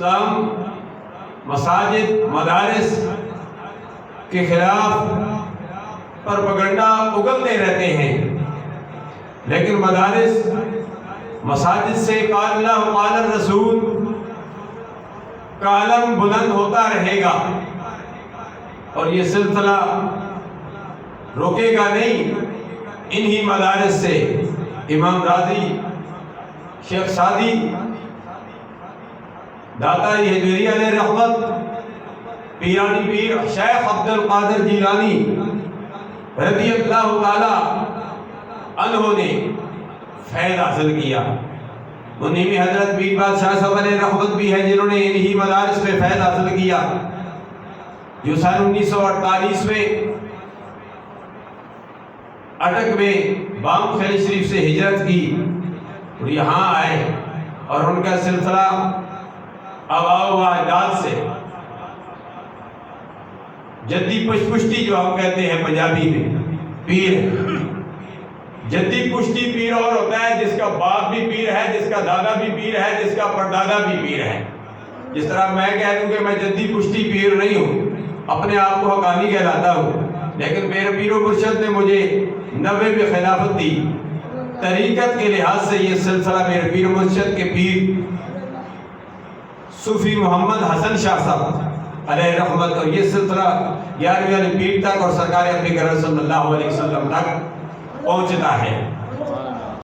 اسلام مساجد مدارس کے خلاف پروپیگنڈا اگلتے رہتے ہیں، لیکن مدارس مساجد سے قال اللہ قال الرسول کا علم بلند ہوتا رہے گا، اور یہ سلسلہ رکے گا نہیں۔ انہی مدارس سے امام راضی، شیخ سعدی داتا ہجویری علیہ رحمت، پیرانی پیر شیخ عبد القادر جیلانی رضی اللہ تعالی عنہ نے فیض حاصل کیا۔ انہی میں حضرت پیر بادشاہ صاحب علیہ رحمت بھی ہے جنہوں نے انہی مدارس پہ فیض حاصل کیا، جو سن 1948 میں اٹک میں بام خیل شریف سے ہجرت کی اور یہاں آئے، اور ان کا سلسلہ آباء و اجداد سے جدی پشتی جو ہم کہتے ہیں پنجابی میں پیر، جدی پشتی پیر اور ہوتا ہے جس کا باپ بھی پیر ہے، جس کا دادا بھی پیر ہے، جس کا پردادا بھی پیر ہے۔ جس طرح میں کہہ دوں کہ میں جدی پشتی پیر نہیں ہوں، اپنے آپ کو حقانی کہلاتا ہوں، لیکن میرے پیر و مرشد نے مجھے 90 میں خلافت دی۔ طریقت کے لحاظ سے یہ سلسلہ میرے پیر و مرشد کے پیر صوفی محمد حسن شاہ صاحب علیہ رحمت، اور یہ سلسلہ 11ویں والے پیر تک اور سرکار انبیاء صلی اللہ علیہ وسلم تک پہنچتا ہے۔